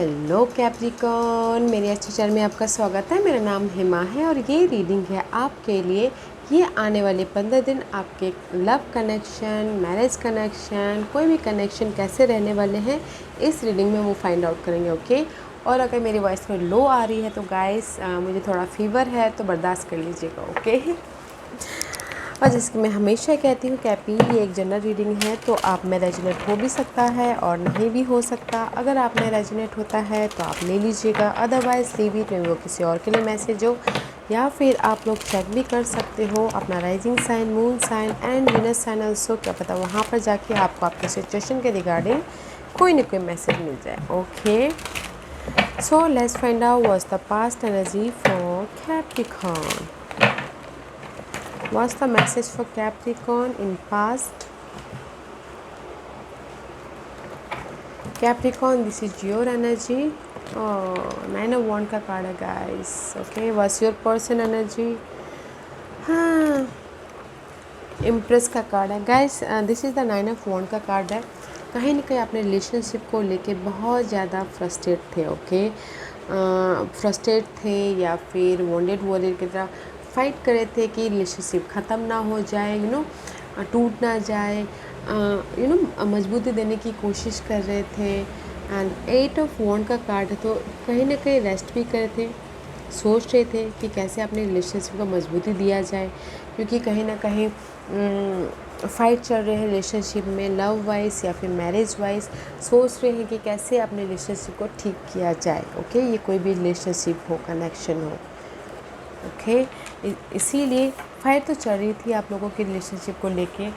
Hello Capricorn, मेरे अच्छे channel में आपका स्वागत है। मेरा नाम हिमा है और ये रीडिंग है आपके लिए। ये आने वाले 15 दिन आपके लव कनेक्शन, मैरिज कनेक्शन, कोई भी कनेक्शन कैसे रहने वाले हैं इस रीडिंग में वो फाइंड आउट करेंगे। ओके। और अगर मेरी वॉइस थोड़ी लो आ रही है तो गाइस मुझे थोड़ा फीवर है तो बर्दाश्त कर लीजिएगा। ओके। और जैसे कि मैं हमेशा कहती हूँ कैपी ये एक जनरल रीडिंग है, तो आप में रेजोनेट हो भी सकता है और नहीं भी हो सकता। अगर आप में रेजोनेट होता है तो आप ले लीजिएगा, अदरवाइज लीव इट, में वो किसी और के लिए मैसेज हो। या फिर आप लोग चेक भी कर सकते हो अपना rising sign, moon sign and Venus sign also, क्या पता वहाँ पर जाके आपको आपके सिचुएशन के रिगार्डिंग कोई ना कोई मैसेज मिल जाए। Okay, so let's find out what's the past energy for Capricorn. What's the message for Capricorn in past? Capricorn, this is your energy. Oh, 9 of Wands का कार्ड है guys. Okay, what's your person energy? हाँ, Empress का card है guys. This is the 9 of Wands का card है। कहीं ना कहीं अपने रिलेशनशिप को लेके बहुत ज़्यादा फ्रस्ट्रेट थे। ओके, फ्रस्ट्रेट थे या फिर वॉन्डेड वॉरियर की तरह फाइट कर रहे थे कि रिलेशनशिप ख़त्म ना हो जाए, टूट ना जाए, मजबूती देने की कोशिश कर रहे थे। एंड 8 ऑफ वॉन्ड का कार्ड है, तो कहीं ना कहीं रेस्ट भी कर रहे थे, सोच रहे थे कि कैसे अपने रिलेशनशिप को मजबूती दिया जाए, क्योंकि कहीं ना कहीं फाइट चल रहे हैं रिलेशनशिप में, लव वाइज या फिर मैरिज वाइज। सोच रहे हैं कि कैसे अपने रिलेशनशिप को ठीक किया जाए। ओके, ये कोई भी रिलेशनशिप हो, कनेक्शन हो। ओके, इसीलिए फाइट तो चल रही थी आप लोगों की रिलेशनशिप को लेके,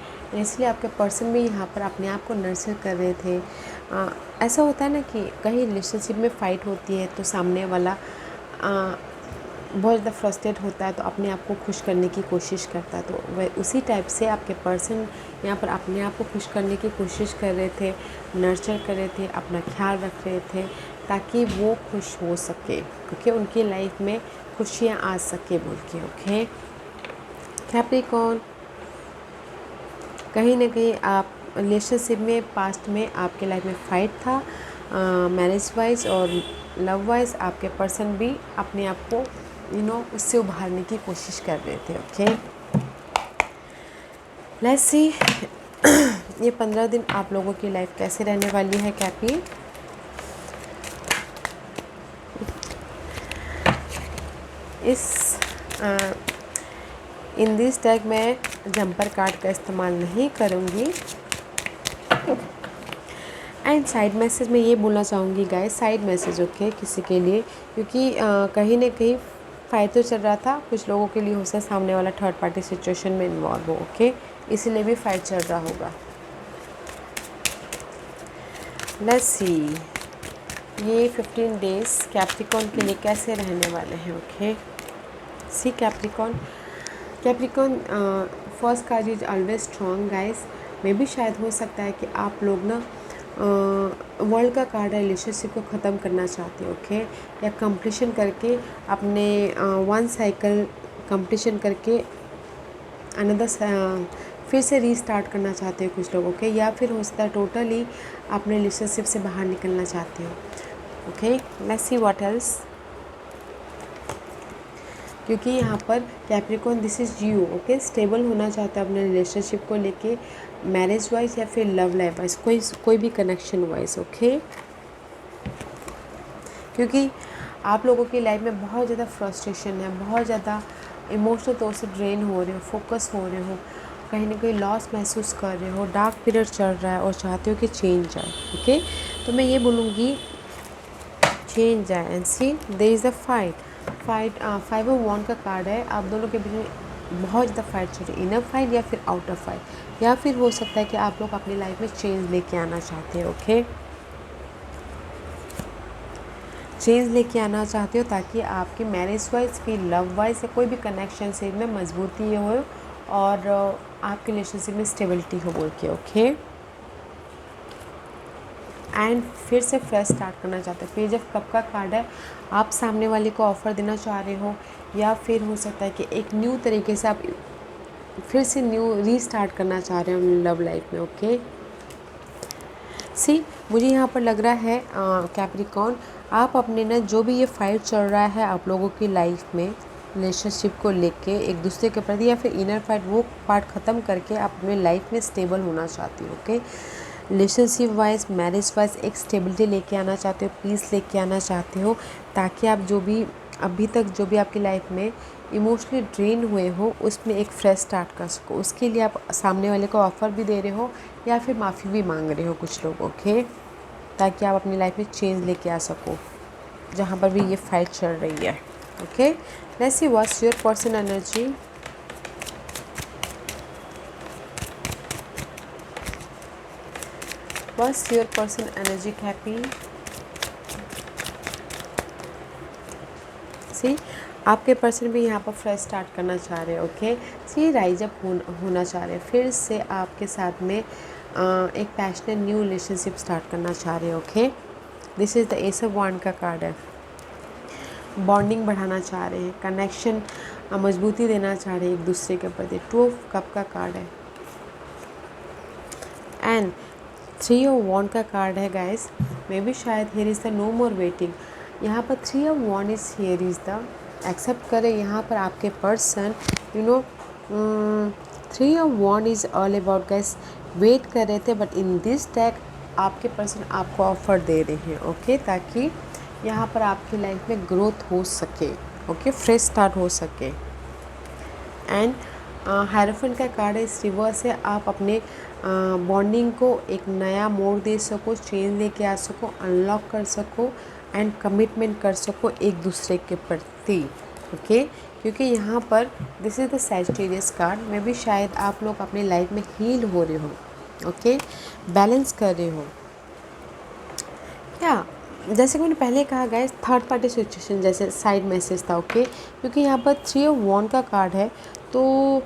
इसलिए आपके पर्सन भी यहाँ पर अपने आप को नर्चर कर रहे थे। ऐसा होता है ना कि कहीं रिलेशनशिप में फ़ाइट होती है तो सामने वाला बहुत ज़्यादा फ्रस्ट्रेट होता है, तो अपने आप को खुश करने की कोशिश करता है। तो वह उसी टाइप से आपके पर्सन यहाँ पर अपने आप को खुश करने की कोशिश कर रहे थे, नर्चर कर रहे थे, अपना ख्याल रख रहे थे ताकि वो खुश हो सके, क्योंकि उनकी लाइफ में खुशियाँ आ सके बोल के। ओके कैप्रिकॉर्न, कहीं ना कहीं आप रिलेशनशिप में पास्ट में आपके लाइफ में फ़ाइट था, मैरिज वाइज और लव वाइज। आपके पर्सन भी अपने आप को उससे उभारने की कोशिश कर रहे थे। ओके, लेट्स सी ये 15 दिन आप लोगों की लाइफ कैसे रहने वाली है कैपी। इन दिस टैग मैं जंपर कार्ड का इस्तेमाल नहीं करूँगी। एंड साइड मैसेज में ये बोलना चाहूँगी गाइस, साइड मैसेज ओके किसी के लिए, क्योंकि कहीं ना कहीं फाइट तो चल रहा था, कुछ लोगों के लिए हो सकता है सामने वाला थर्ड पार्टी सिचुएशन में इन्वॉल्व हो। ओके, इसीलिए भी फाइट चल रहा होगा। लेट्स सी ये 15 डेज कैप्रिकॉर्न के लिए कैसे रहने वाले हैं। Okay, see Capricorn, first card is always strong guys. मे भी शायद हो सकता है कि आप लोग ना वर्ल्ड का कार्ड है, रिलेशनशिप को ख़त्म करना चाहते हो। ओके, या कंप्लीशन करके अपने वन साइकिल कंप्लीशन करके अनदर फिर से रीस्टार्ट करना चाहते हो कुछ लोग। ओके, या फिर हो सकता है टोटली अपने रिलेशनशिप से बाहर निकलना चाहते हो। Okay, let's see what else, क्योंकि यहाँ पर Capricorn this is you. Okay, stable होना चाहता है अपने रिलेशनशिप को लेके, मैरिज वाइज या फिर लव लाइफ वाइज, कोई भी कनेक्शन वाइज। ओके, क्योंकि आप लोगों की लाइफ में बहुत ज़्यादा फ्रस्ट्रेशन है, बहुत ज़्यादा इमोशनल तौर से ड्रेन हो रहे हो, फोकस हो रहे हो, कहीं ना कहीं लॉस महसूस कर रहे हो, डार्क पीरियड चल रहा है और चाहते हो कि चेंज आए। ओके, तो मैं ये बोलूँगी चेंज आए and see there is a fight. 5 of wand का कार्ड है, आप दोनों के बीच में बहुत ज़्यादा फाइट चल रही है, इनर फाइट या फिर आउटर फाइट, या फिर हो सकता है कि आप लोग अपनी लाइफ में चेंज लेके आना चाहते हो। ओके, चेंज लेके आना चाहते हो ताकि आपकी मैरिज वाइज फिर लव वाइज या कोई भी कनेक्शन से में मजबूती हो और आपके रिलेशनशिप में स्टेबिलिटी हो बोल के। ओके, एंड फिर से फ्रेश स्टार्ट करना चाहते हो। पेज ऑफ कप का कार्ड है, आप सामने वाले को ऑफ़र देना चाह रहे हो, या फिर हो सकता है कि एक न्यू तरीके से आप फिर से न्यू रीस्टार्ट करना चाह रहे हो लव लाइफ में। ओके, सी मुझे यहाँ पर लग रहा है कैप्रिकॉर्न, आप अपने ना जो भी ये फाइट चल रहा है आप लोगों की लाइफ में रिलेशनशिप को लेके एक दूसरे के प्रति, या फिर इनर फाइट, वो पार्ट ख़त्म करके आप अपने लाइफ में स्टेबल होना चाहती हो। Okay, relationship wise, marriage wise एक स्टेबिलिटी लेके आना चाहते हो, पीस लेके आना चाहते हो, ताकि आप जो भी अभी तक जो भी आपकी लाइफ में इमोशनली ड्रेन हुए हो उसमें एक फ्रेश स्टार्ट कर सको। उसके लिए आप सामने वाले को ऑफ़र भी दे रहे हो या फिर माफ़ी भी मांग रहे हो कुछ लोग। ओके, ताकि आप अपनी लाइफ में चेंज लेके आ सको जहाँ पर भी ये फाइट चल रही है। Okay, let's see what's your person energy. What's your person energy cappy. See आपके पर्सन भी यहाँ पर फ्रेश स्टार्ट करना चाह रहे हैं। ओके, सी राइज अप होना चाह रहे हैं, फिर से आपके साथ में एक पैशनेट न्यू रिलेशनशिप स्टार्ट करना चाह रहे हैं। Okay, this is the ace of wand का कार्ड है। बॉन्डिंग बढ़ाना चाह रहे हैं, कनेक्शन मजबूती देना चाह रहे हैं एक दूसरे के प्रति। टू ऑफ कप का कार्ड है एंड थ्री ऑफ वॉन्ड का कार्ड है गाइस। मे बी शायद here is the no more waiting. यहाँ पर three of wand is here is the accept करें। यहाँ पर आपके person three of wand is all about guys, wait कर रहे थे, बट इन दिस डेक आपके पर्सन आपको ऑफर दे रहे हैं। ओके, ताकि यहाँ पर आपकी लाइफ में ग्रोथ हो सके। ओके, फ्रेश स्टार्ट हो सके। एंड हायरोफेंट का कार्ड इस रिवर्स है, आप अपने बॉन्डिंग को एक नया मोड़ दे सको, चेंज लेके आ सको, अनलॉक कर सको एंड कमिटमेंट कर सको एक दूसरे के प्रति। ओके, क्योंकि यहाँ पर this is the Sagittarius card में भी शायद आप लोग अपनी लाइफ में हील हो रहे हो। ओके, बैलेंस कर रहे हो क्या, जैसे कि मैंने पहले कहा गाइस, थर्ड पार्टी सिचुएशन जैसे साइड मैसेज था। ओके, क्योंकि यहाँ पर थ्री ऑफ वॉन्ड का कार्ड है, तो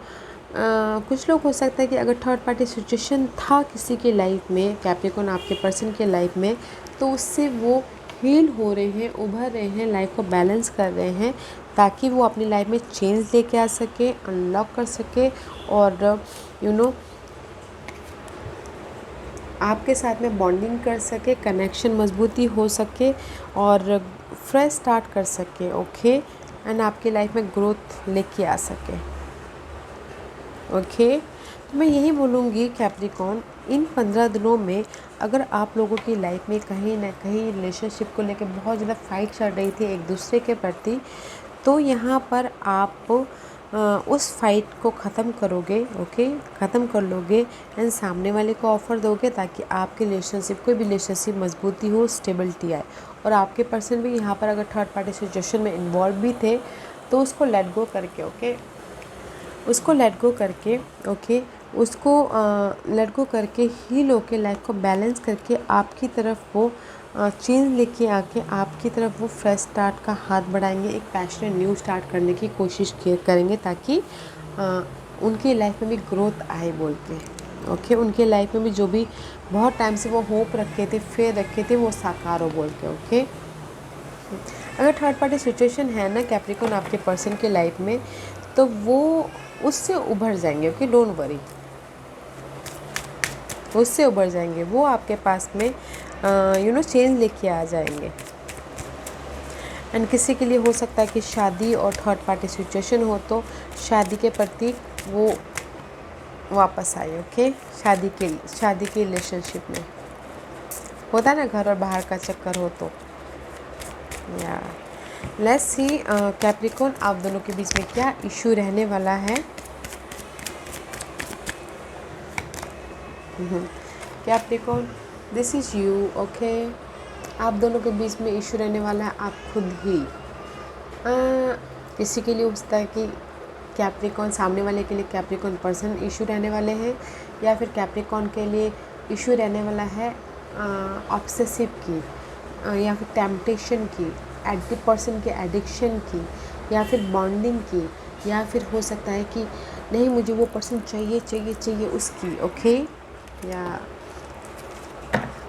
कुछ लोग हो सकता है कि अगर थर्ड पार्टी सिचुएशन था किसी की लाइफ में, कैप्रिकॉर्न आपके पर्सन के लाइफ में, तो उससे वो हील हो रहे हैं, उभर रहे हैं, लाइफ को बैलेंस कर रहे हैं, ताकि वो अपनी लाइफ में चेंज लेके आ सके, अनलॉक कर सके और आपके साथ में बॉन्डिंग कर सके, कनेक्शन मजबूती हो सके और फ्रेश स्टार्ट कर सके। ओके, एंड आपकी लाइफ में ग्रोथ लेके आ सके। ओके, तो मैं यही बोलूँगी कैप्रिकॉर्न, इन 15 दिनों में अगर आप लोगों की लाइफ में कहीं ना कहीं रिलेशनशिप को लेकर बहुत ज़्यादा फाइट चल रही थी एक दूसरे के प्रति, तो यहाँ पर आप उस फाइट को ख़त्म करोगे। ओके, ख़त्म कर लोगे एंड सामने वाले को ऑफ़र दोगे, ताकि आपके रिलेशनशिप, कोई भी रिलेशनशिप मजबूती हो, स्टेबिलिटी आए। और आपके पर्सन भी यहाँ पर अगर थर्ड पार्टी सिचुएशन में इन्वॉल्व भी थे, तो उसको लेट गो करके, ओके, उसको लेट गो करके, ओके, उसको लेट गो करके हील होके लाइफ को बैलेंस करके आपकी तरफ वो चेंज लेके आके आपकी तरफ वो फ्रेश स्टार्ट का हाथ बढ़ाएंगे, एक पैशनेट न्यू स्टार्ट करने की कोशिश करेंगे, ताकि उनकी लाइफ में भी ग्रोथ आए बोल के। ओके, उनके लाइफ में भी जो भी बहुत टाइम से वो होप रखे थे, फेयर रखे थे, वो साकार हो बोल के। ओके, अगर थर्ड पार्टी सिचुएशन है ना कैप्रिकॉर्न आपके पर्सन के लाइफ में, तो वो उससे उभर जाएंगे। ओके, डोंट वरी, उससे उभर जाएंगे, वो आपके पास में चेंज लेके आ जाएंगे। एंड किसी के लिए हो सकता है कि शादी और थर्ड पार्टी सिचुएशन हो, तो शादी के प्रति वो वापस आए। ओके, शादी के रिलेशनशिप में होता है ना, घर और बाहर का चक्कर हो तो। या लेट्स सी कैप्रिकॉर्न, आप दोनों के बीच में क्या इशू रहने वाला है। Capricorn, this is you. Okay, आप दोनों के बीच में इशू रहने वाला है, आप खुद ही। किसी के लिए हो सकता है कि कैप्रिकॉर्न, सामने वाले के लिए कैप्रिकॉर्न पर्सन इशू रहने वाले हैं, या फिर कैप्रिकॉर्न के लिए इशू रहने वाला है ऑब्सेसिव की, या फिर टेम्पटेशन की, एडिक्टिव पर्सन के एडिक्शन की, या फिर बॉन्डिंग की, या फिर हो सकता है कि नहीं मुझे वो पर्सन चाहिए चाहिए चाहिए उसकी। ओके, या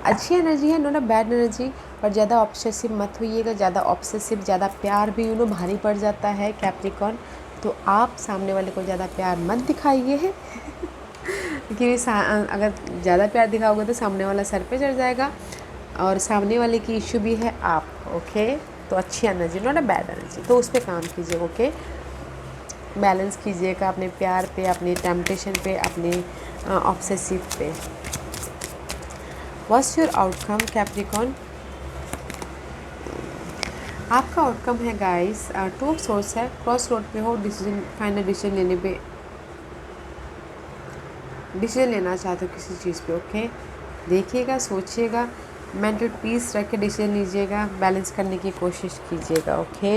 अच्छी एनर्जी है, नॉट अ बैड एनर्जी, पर ज़्यादा ऑब्सेसिव मत होइएगा। ज़्यादा ऑब्सेसिव, ज़्यादा प्यार भी भारी पड़ जाता है कैप्रिकॉर्न, तो आप सामने वाले को ज़्यादा प्यार मत दिखाइए। क्योंकि अगर ज़्यादा प्यार दिखाओगे तो सामने वाला सर पे चढ़ जाएगा, और सामने वाले की इशू भी है आप। ओके, तो अच्छी energy, not a bad energy, तो उस पर काम कीजिए। ओके, बैलेंस कीजिएगा अपने प्यार पे, अपने टेम्पटेशन पे, अपने ऑब्सेसिव पे। What's your outcome Capricorn? आपका आउटकम है गाइस, टू ऑफ सोर्स है, क्रॉस रोड पे हो, डिसीजन, फाइनल डिसीजन लेने पे, डिसीजन लेना चाहते हो किसी चीज़ पे। ओके, देखिएगा, सोचिएगा, मेंटल पीस रख के डिसीजन लीजिएगा, बैलेंस करने की कोशिश कीजिएगा। ओके,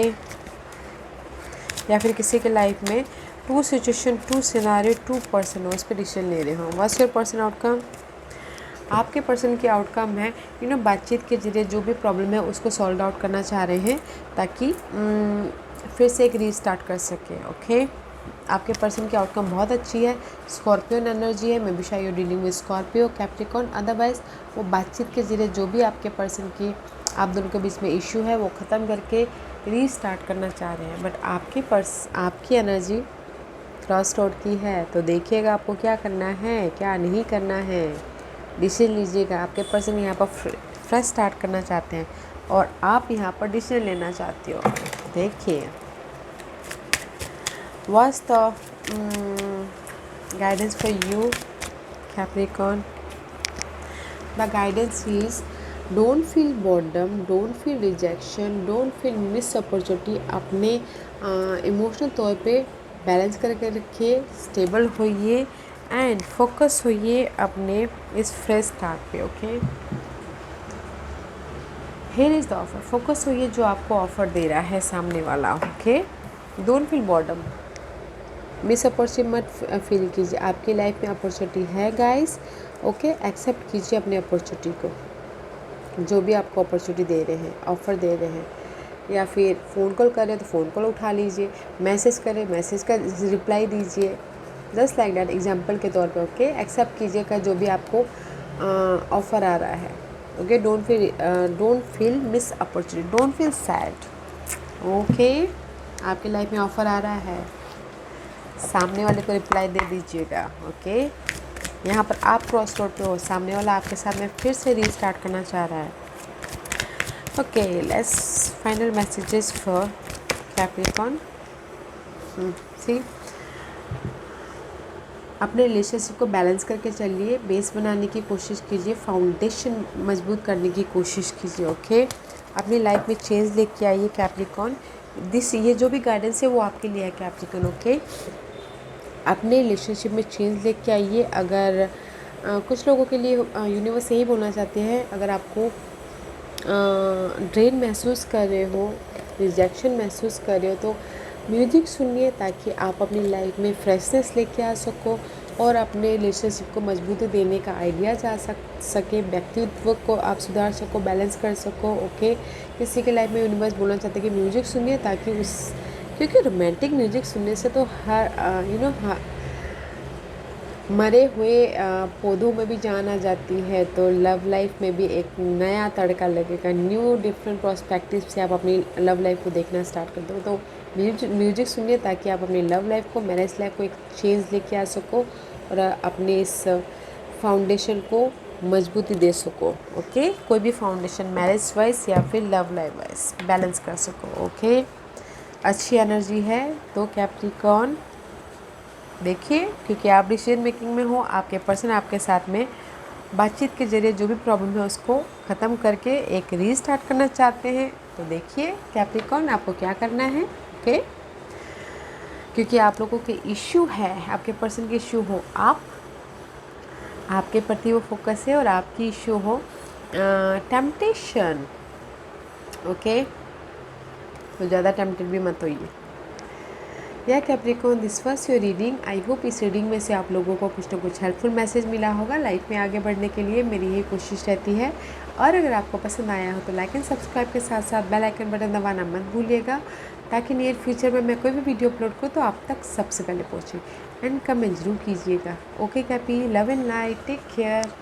या फिर किसी के लाइफ में two situation, two scenario, two person हो, उस पर डिसीजन ले रहे हो। What's your person outcome? आपके पर्सन की आउटकम है बातचीत के जरिए जो भी प्रॉब्लम है उसको सॉल्व आउट करना चाह रहे हैं, ताकि फिर से एक रीस्टार्ट कर सके। ओके, आपके पर्सन की आउटकम बहुत अच्छी है, स्कॉर्पियन एनर्जी है, मे बी शायद you dealing with Scorpio, Capricorn. Otherwise वो बातचीत के जरिए जो भी आपके पर्सन की, आप दोनों के बीच में इशू है वो ख़त्म करके रीस्टार्ट करना चाह रहे हैं। बट आपकी एनर्जी क्रॉस रोड की है, तो देखिएगा आपको क्या करना है, क्या नहीं करना है, डिसीजन लीजिएगा। आपके पर्सन यहाँ पर फ्रेश स्टार्ट करना चाहते हैं और आप यहाँ पर डिसीजन लेना चाहते हो। देखिए, what's the guidance for you Capricorn? The guidance is don't feel boredom, don't feel rejection, don't feel missed opportunity। अपने इमोशनल तौर पे बैलेंस करके रखिए, स्टेबल होइए एंड फोकस होइए अपने इस फ्रेश स्टार्ट पे। Okay, here is the offer, focus होइए जो आपको ऑफर दे रहा है सामने वाला। Okay, don't feel boredom, miss opportunity मत फील कीजिए। आपकी लाइफ में अपॉर्चुनिटी है गाइस। ओके, एक्सेप्ट कीजिए अपने अपॉर्चुनिटी को, जो भी आपको अपॉर्चुनिटी दे रहे हैं, ऑफ़र दे रहे हैं, या फिर फ़ोन कॉल कर रहे हैं तो फ़ोन कॉल उठा लीजिए, मैसेज करें मैसेज का रिप्लाई दीजिए, जस्ट लाइक दैट, एग्जांपल के तौर पे। ओके, एक्सेप्ट कीजिएगा जो भी आपको ऑफ़र आ रहा है। Okay, don't feel miss opportunity, don't feel sad. Okay, आपकी लाइफ में ऑफ़र आ रहा है, सामने वाले को रिप्लाई दे दीजिएगा। ओके, यहाँ पर आप क्रॉस रोड पे हो, सामने वाला आपके साथ में फिर से रीस्टार्ट करना चाह रहा है। Okay, let's final messages for Capricorn. See, अपने रिलेशनशिप को बैलेंस करके चलिए, बेस बनाने की कोशिश कीजिए, फाउंडेशन मजबूत करने की कोशिश कीजिए। ओके, अपनी लाइफ में चेंज लेके आइए कैप्रिकॉर्न। ये जो भी गाइडेंस है वो आपके लिए है कैप्रिकॉर्न। ओके, अपने रिलेशनशिप में चेंज लेके आइए। अगर कुछ लोगों के लिए यूनिवर्स यही बोलना चाहते हैं, अगर आपको ड्रेन महसूस कर रहे हो, रिजेक्शन महसूस कर रहे हो, तो म्यूजिक सुनिए ताकि आप अपनी लाइफ में फ्रेशनेस लेके आ सको और अपने रिलेशनशिप को मजबूती देने का आइडिया जा सके, व्यक्तित्व को आप सुधार सको, बैलेंस कर सको। ओके, किसी के लाइफ में यूनिवर्स बोलना चाहते हैं कि म्यूजिक सुनिए ताकि क्योंकि रोमांटिक म्यूजिक सुनने से तो हर मरे हुए पौधों में भी जान आ जाती है, तो लव लाइफ में भी एक नया तड़का लगेगा, न्यू डिफरेंट पर्सपेक्टिव से आप अपनी लव लाइफ को देखना स्टार्ट कर दो। तो म्यूजिक सुनिए ताकि आप अपनी लव लाइफ को, मैरिज लाइफ को एक चेंज लेके आ सको और अपने इस फाउंडेशन को मजबूती दे सको। ओके, कोई भी फाउंडेशन, मैरिज वाइज या फिर लव लाइफ वाइज, बैलेंस कर सको। ओके, अच्छी एनर्जी है। तो कैप्रिकॉर्न देखिए, क्योंकि आप डिसीजन मेकिंग में हो, आपके पर्सन आपके साथ में बातचीत के जरिए जो भी प्रॉब्लम है उसको ख़त्म करके एक रीस्टार्ट करना चाहते हैं। तो देखिए कैप्रिकॉर्न, आपको क्या करना है। ओके, क्योंकि आप लोगों के इश्यू है, आपके पर्सन के इश्यू हो, आपके प्रति वो फोकस है, और आपकी इश्यू हो टेम्पटेशन। ओके, तो ज़्यादा टेम्पटेड भी मत होइए। या Capricorn, this was your reading. I hope इस रीडिंग में से आप लोगों को कुछ ना कुछ हेल्पफुल मैसेज मिला होगा। लाइफ में आगे बढ़ने के लिए मेरी यही कोशिश रहती है, और अगर आपको पसंद आया हो तो लाइक एंड सब्सक्राइब के साथ साथ बेल आइकन बटन दबाना मत भूलिएगा, ताकि नियर फ्यूचर में मैं कोई भी वीडियो अपलोड करूँ तो आप तक सबसे पहले पहुँचे। एंड कमेंट जरूर कीजिएगा। Okay cappy, love and light, take care.